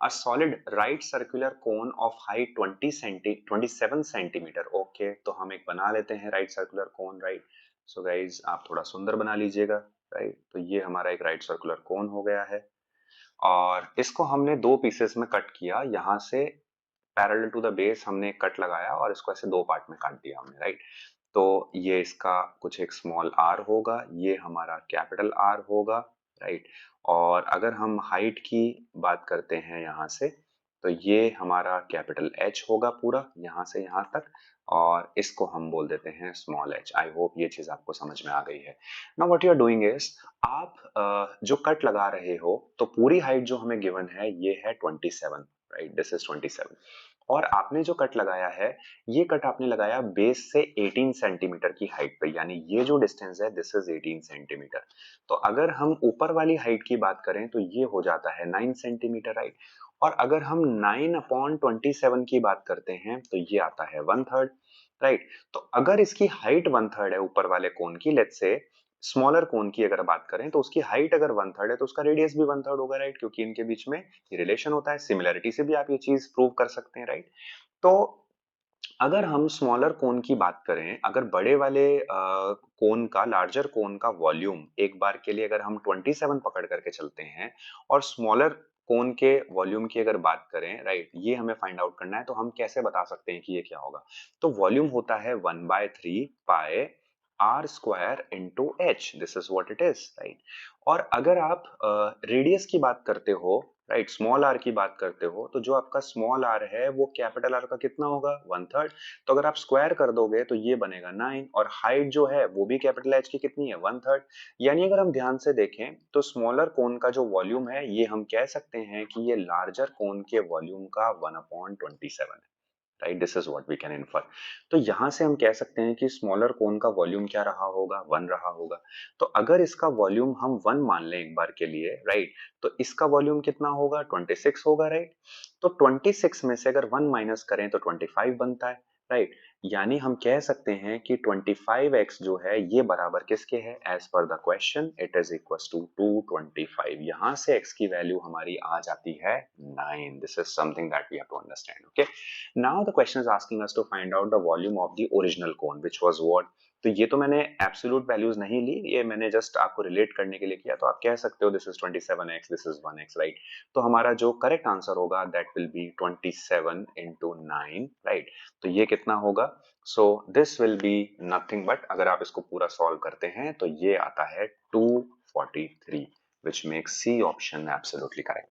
A solid right circular cone of height 27 centimetre. Okay, तो हम एक बना लेते हैं right circular cone, right. So guys आप थोड़ा सुंदर बना लीजिएगा, राइट। तो ये हमारा एक राइट सर्कुलर कोन हो गया है और इसको हमने दो पीसेस में कट किया। यहाँ से पैरेलल टू द बेस हमने कट लगाया और इसको ऐसे दो पार्ट में काट दिया हमने, राइट। तो ये इसका कुछ एक स्मॉल आर होगा, ये हमारा कैपिटल आर होगा, राइट। और अगर हम हाइट की बात करते हैं यहाँ से, तो ये हमारा कैपिटल एच होगा पूरा यहाँ से यहाँ तक, और इसको हम बोल देते हैं स्मॉल एच। आई होप ये चीज आपको समझ में आ गई है। Now what you are doing is, आप जो कट लगा रहे हो, तो पूरी हाइट जो हमें गिवन है ये है 27, राइट। This is 27। और आपने जो कट लगाया है, ये कट आपने लगाया बेस से 18 सेंटीमीटर की हाइट पे, यानी ये जो डिस्टेंस है दिस इज 18 सेंटीमीटर। तो अगर हम ऊपर वाली हाइट की बात करें तो ये हो जाता है 9 सेंटीमीटर, राइट। और अगर हम 9/27 की बात करते हैं तो ये आता है 1/3, राइट। तो अगर इसकी हाइट 1/3 है ऊपर वाले कोन की, लेट्स से स्मॉलर कोन की अगर बात करें, तो उसकी हाइट अगर 1/3 है तो उसका रेडियस भी 1/3 होगा, राइट। क्योंकि इनके बीच में ये रिलेशन होता है, सिमिलरिटी से भी आप ये चीज प्रूव कर सकते हैं, राइट। तो अगर हम स्मॉलर कोन की बात करें, अगर बड़े वाले कोन का, लार्जर कोन का वॉल्यूम एक बार के लिए अगर हम 27 पकड़ करके चलते हैं, और स्मॉलर कोन के वॉल्यूम की अगर बात करें, राइट, ये हमें फाइंड आउट करना है, तो हम कैसे बता सकते हैं कि ये क्या होगा। तो वॉल्यूम होता है 1/3 pi R square into H, this is what it is, right. और अगर आप रेडियस की बात करते हो, राइट, स्मॉल आर की बात करते हो, तो जो आपका स्मॉल आर है वो कैपिटल आर का कितना होगा, 1/3। तो अगर आप स्क्वायर कर दोगे तो ये बनेगा 9, और हाइट जो है वो भी कैपिटल एच की कितनी है, 1/3। यानी अगर हम ध्यान से देखें तो स्मॉलर कोन का जो वॉल्यूम है, ये हम कह सकते हैं कि ये लार्जर कोन के वॉल्यूम का 1/27 है, right. This is what we can infer. तो यहां से हम कह सकते हैं कि स्मॉलर कोन का वॉल्यूम क्या रहा होगा, 1 रहा होगा। तो अगर इसका वॉल्यूम हम 1 मान लें एक बार के लिए, राइट, तो इसका वॉल्यूम कितना होगा, 26 होगा, राइट। तो 26 में से अगर 1 माइनस करें तो 25 बनता है, राइट। यानी हम कह सकते हैं कि 25x जो है ये बराबर किसके है, as per the question it is equal to 225। यहां से x की वैल्यू हमारी आ जाती है 9। This is something that we have to understand, okay. Now the question is asking us to find out the volume of the original cone, which was what? तो ये तो मैंने एब्सोल्यूट वैल्यूज नहीं ली, ये मैंने जस्ट आपको रिलेट करने के लिए किया। तो आप कह सकते हो this is 27x, this is 1x, right. तो हमारा जो करेक्ट आंसर होगा that will be 27 into 9, right. तो ये कितना होगा, so this will be nothing but, अगर आप इसको पूरा सॉल्व करते हैं तो ये आता है 243, which makes C option absolutely correct.